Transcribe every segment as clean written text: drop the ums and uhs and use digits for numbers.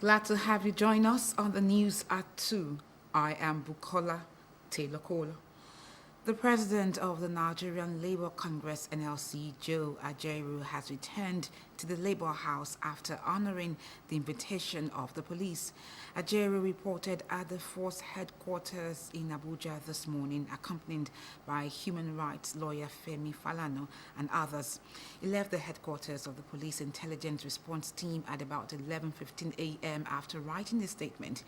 Glad to have you join us on the news at 2. I am Bukola Taylor Kola. The president of the Nigerian Labour Congress NLC, Joe Ajaero, has returned to the Labour House after honouring the invitation of the police. Ajaero reported at the force headquarters in Abuja this morning, accompanied by human rights lawyer Femi Falano and others. He left the headquarters of the police intelligence response team at about 11:15 a.m. after writing a statement.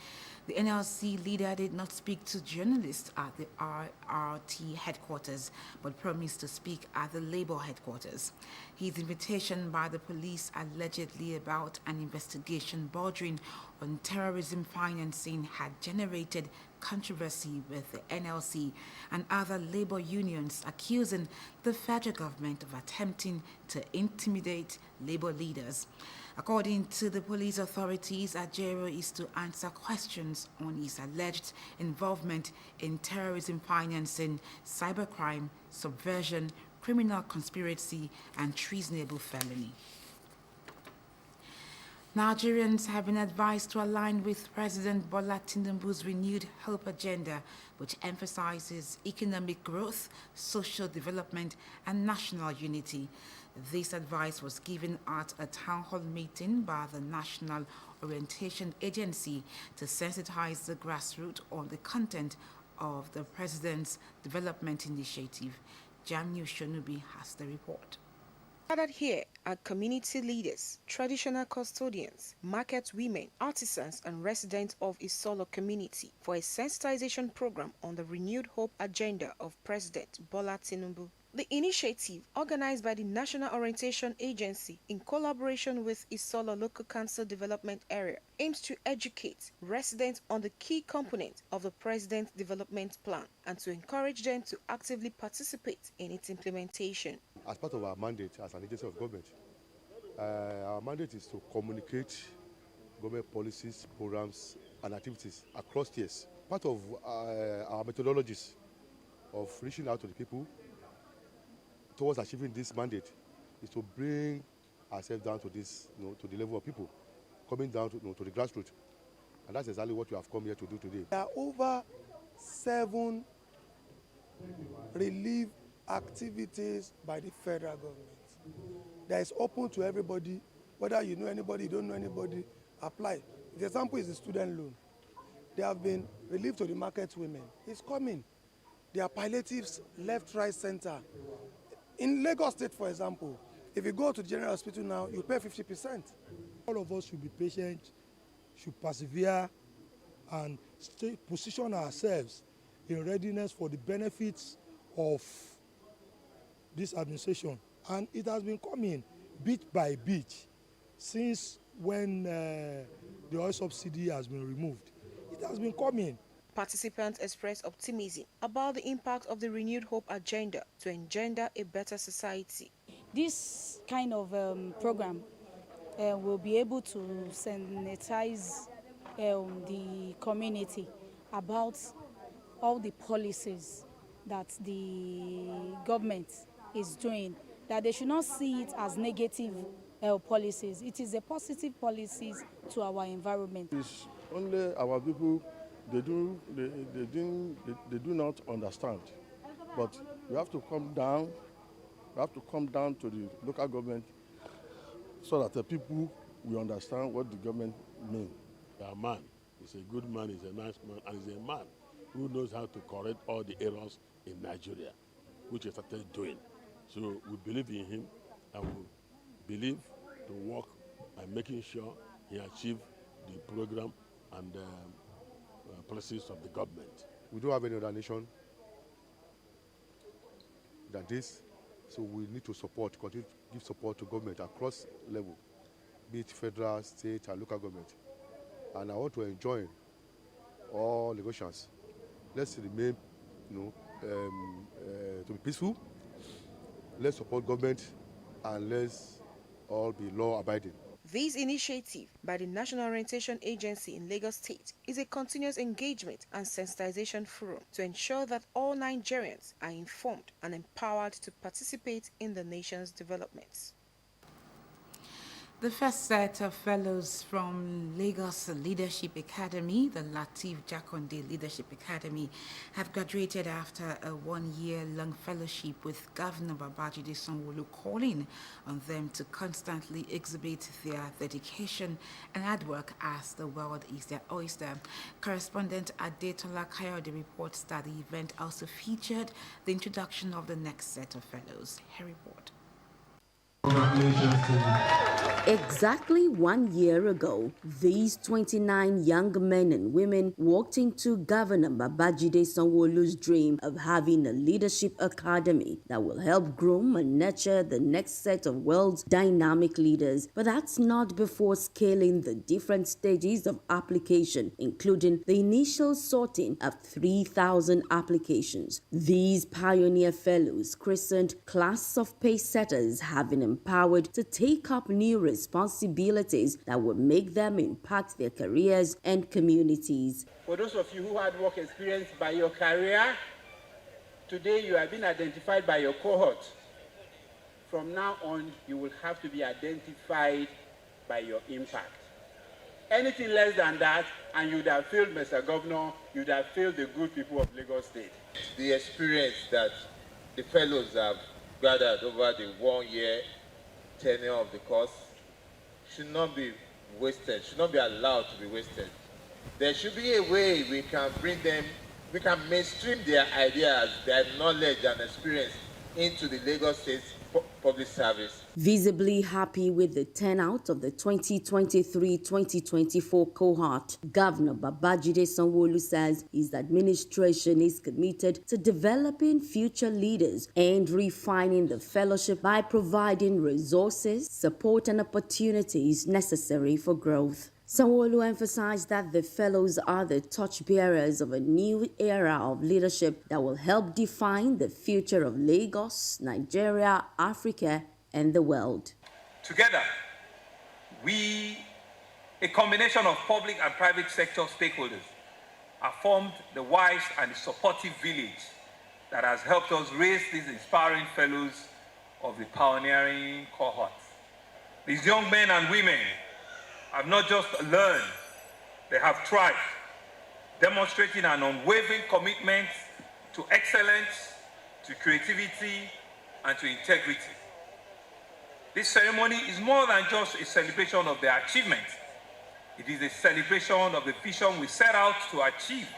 The NLC leader did not speak to journalists at the RRT headquarters, but promised to speak at the Labour headquarters. His invitation by the police, allegedly about an investigation bordering on terrorism financing, had generated controversy with the NLC and other labor unions, accusing the federal government of attempting to intimidate labor leaders. According to the police authorities, Ajaero is to answer questions on his alleged involvement in terrorism financing, cybercrime, subversion, criminal conspiracy, and treasonable felony. Nigerians have been advised to align with President Bola Tinubu's renewed hope agenda, which emphasizes economic growth, social development, and national unity. This advice was given at a town hall meeting by the National Orientation Agency to sensitize the grassroots on the content of the President's development initiative. Jamnu Shonubi has the report. Gathered here are community leaders, traditional custodians, market women, artisans, and residents of Isolo community for a sensitization program on the renewed hope agenda of President Bola Tinubu. The initiative, organized by the National Orientation Agency in collaboration with Isolo Local Council Development Area, aims to educate residents on the key components of the President's development plan and to encourage them to actively participate in its implementation. As part of our mandate as an agency of government, our mandate is to communicate government policies, programs, and activities across tiers. Part of our methodologies of reaching out to the people towards achieving this mandate is to bring ourselves down to this, to the level of people, coming down to the grassroots, and that's exactly what we have come here to do today. There are over 7 relief activities by the federal government that is open to everybody, whether you know anybody, you don't know anybody, apply. The example is the student loan. They have been relief to the market women. It's coming. There are palliatives left, right, center. In Lagos State, for example, if you go to the general hospital now, you pay 50%. All of us should be patient, should persevere, and position ourselves in readiness for the benefits of this administration. And it has been coming bit by bit since when the oil subsidy has been removed. It has been coming. Participants expressed optimism about the impact of the renewed hope agenda to engender a better society. This kind of program will be able to sensitize the community about all the policies that the government is doing, that they should not see it as negative policies. It is a positive policies to our environment. It's only our people, they do not understand, but we have to come down. We have to come down to the local government so that the people will understand what the government means. A man is a good man, is a nice man, and is a man who knows how to correct all the errors in Nigeria, which he started doing. So we believe in him, and we believe to work by making sure he achieves the program and policies of the government. We don't have any other nation than this, so we need to support, continue to give support to government across level, be it federal, state, and local government. And I want to enjoin all Lagosians. Let's remain, to be peaceful. Let's support government, and let's all be law-abiding. This initiative by the National Orientation Agency in Lagos State is a continuous engagement and sensitization forum to ensure that all Nigerians are informed and empowered to participate in the nation's developments. The first set of fellows from Lagos Leadership Academy, the Lateef Jakonde Leadership Academy, have graduated after a one-year-long fellowship with Governor Babajide Sanwo-Olu, calling on them to constantly exhibit their dedication and hard work as the world is their oyster. Correspondent Adetola Kayode reports that the event also featured the introduction of the next set of fellows. Her report. Exactly 1 year ago, these 29 young men and women walked into Governor Babajide Sanwo-Olu's dream of having a leadership academy that will help groom and nurture the next set of world's dynamic leaders. But that's not before scaling the different stages of application, including the initial sorting of 3,000 applications. These pioneer fellows, christened Class of Pace Setters, have been empowered to take up new responsibilities that will make them impact their careers and communities. For those of you who had work experience by your career, today you have been identified by your cohort. From now on, you will have to be identified by your impact. Anything less than that, and you would have failed, Mr. Governor, you would have failed the good people of Lagos State. The experience that the fellows have gathered over the 1 year tenure of the course should not be wasted, should not be allowed to be wasted. There should be a way we can bring them, we can mainstream their ideas, their knowledge and experience into the Lagos State public service. Visibly happy with the turnout of the 2023-2024 cohort, Governor Babajide Sanwo-Olu says his administration is committed to developing future leaders and refining the fellowship by providing resources, support and opportunities necessary for growth. Sanwo-Olu emphasized that the fellows are the torchbearers of a new era of leadership that will help define the future of Lagos, Nigeria, Africa, and the world. Together, we, a combination of public and private sector stakeholders, have formed the wise and the supportive village that has helped us raise these inspiring fellows of the pioneering cohort. These young men and women have not just learned, they have thrived, demonstrating an unwavering commitment to excellence, to creativity, and to integrity. This ceremony is more than just a celebration of their achievements. It is a celebration of the vision we set out to achieve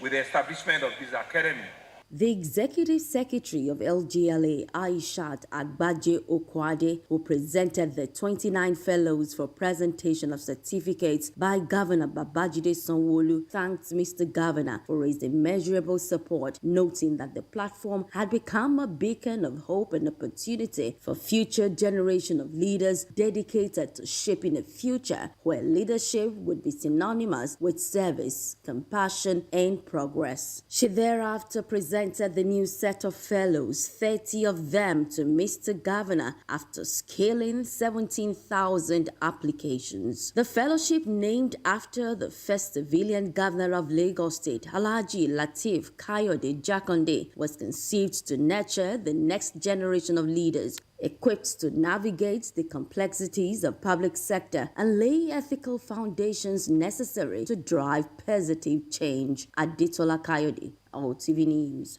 with the establishment of this academy. The Executive Secretary of LGLA, Aishat Agbaje Okwade, who presented the 29 fellows for presentation of certificates by Governor Babajide Sanwo-Olu, thanked Mr. Governor for his immeasurable support, noting that the platform had become a beacon of hope and opportunity for future generation of leaders dedicated to shaping a future where leadership would be synonymous with service, compassion, and progress. She thereafter presented the new set of fellows, 30 of them to Mr. Governor after scaling 17,000 applications. The fellowship, named after the first civilian governor of Lagos State, Alhaji Lateef Kayode Jakonde, was conceived to nurture the next generation of leaders equipped to navigate the complexities of public sector and lay ethical foundations necessary to drive positive change. Adetola Kayode, OTV News.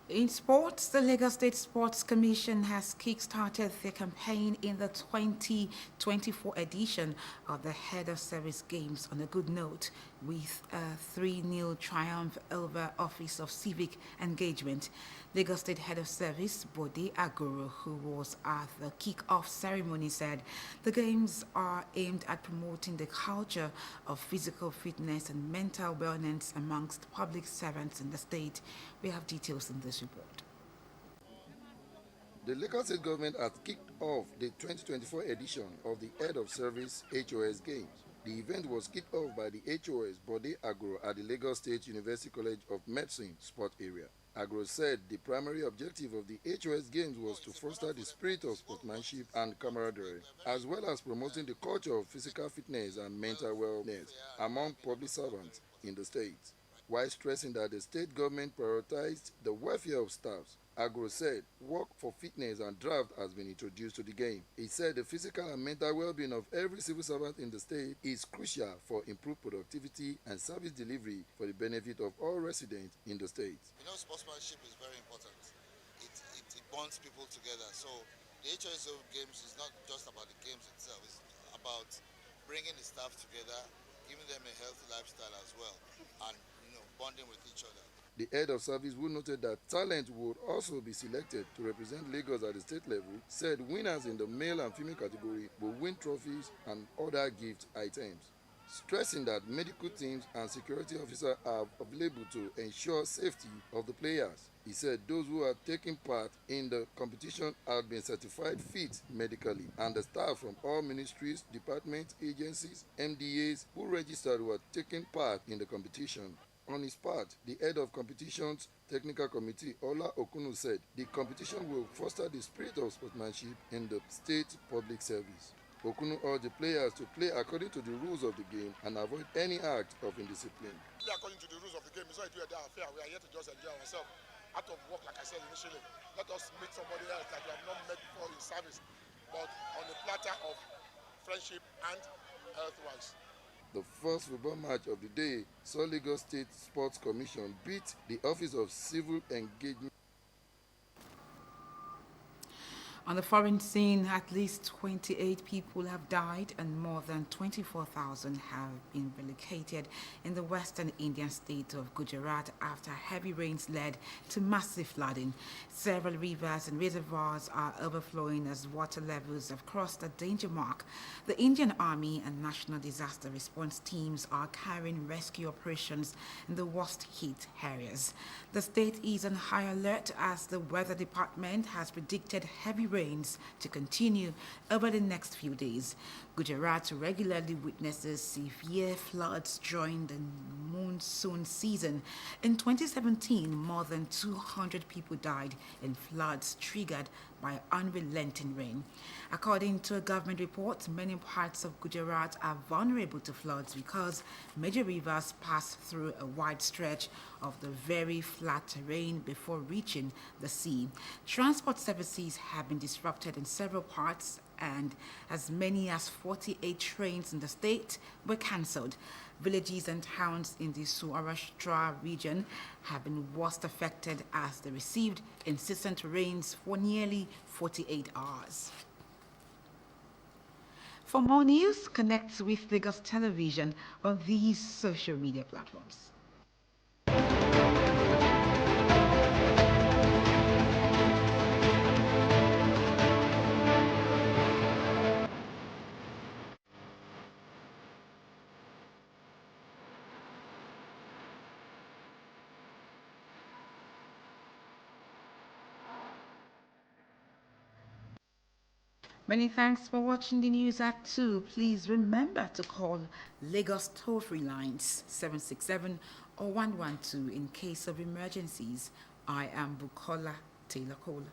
In sports, the Lagos State Sports Commission has kick-started their campaign in the 2024 edition of the Head of Service Games on a good note, with a 3-0 triumph over Office of Civic Engagement. Lagos State Head of Service, Bode Agoro, who was at the kick-off ceremony, said the games are aimed at promoting the culture of physical fitness and mental wellness amongst public servants in the state. We have details in this report. The Lagos State government has kicked off the 2024 edition of the Head of Service HOS Games. The event was kicked off by the HOS Bode Agro at the Lagos State University College of Medicine Sport Area. Agro said the primary objective of the HOS Games was to foster the spirit of sportsmanship and camaraderie, as well as promoting the culture of physical fitness and mental wellness among public servants in the state, while stressing that the state government prioritized the welfare of staffs Agro said work for fitness and draft has been introduced to the game. He said the physical and mental well-being of every civil servant in the state is crucial for improved productivity and service delivery for the benefit of all residents in the state. You know, sportsmanship is very important. It bonds people together. So the HOSO games is not just about the games itself. It's about bringing the staff together, giving them a healthy lifestyle as well, and bonding with each other. The head of service, who noted that talent would also be selected to represent Lagos at the state level, said winners in the male and female category will win trophies and other gift items, stressing that medical teams and security officers are available to ensure safety of the players. He said those who are taking part in the competition have been certified fit medically, and the staff from all ministries, departments, agencies, MDAs who registered were taking part in the competition. On his part, the head of competition's technical committee, Ola Okunu, said the competition will foster the spirit of sportsmanship in the state public service. Okunu urged the players to play according to the rules of the game and avoid any act of indiscipline. According to the rules of the game, it's not a affair. We are here to just enjoy ourselves. Out of work, like I said initially, let us meet somebody else that we have not met before in service, but on the platter of friendship and health-wise. The first football match of the day saw Lagos State Sports Commission beat the Office of Civil Engagement. On the foreign scene, at least 28 people have died and more than 24,000 have been relocated in the western Indian state of Gujarat after heavy rains led to massive flooding. Several rivers and reservoirs are overflowing as water levels have crossed a danger mark. The Indian Army and National Disaster Response teams are carrying rescue operations in the worst hit areas. The state is on high alert as the weather department has predicted heavy rains to continue over the next few days. Gujarat regularly witnesses severe floods during the monsoon season. In 2017, more than 200 people died in floods triggered by unrelenting rain. According to a government report, many parts of Gujarat are vulnerable to floods because major rivers pass through a wide stretch of the very flat terrain before reaching the sea. Transport services have been disrupted in several parts, and as many as 48 trains in the state were cancelled. Villages and towns in the Saurashtra region have been worst affected as they received incessant rains for nearly 48 hours. For more news, connect with Lagos Television on these social media platforms. Many thanks for watching the news at 2. Please remember to call Lagos toll-free lines 767 or 112 in case of emergencies. I am Bukola Taylor Kola.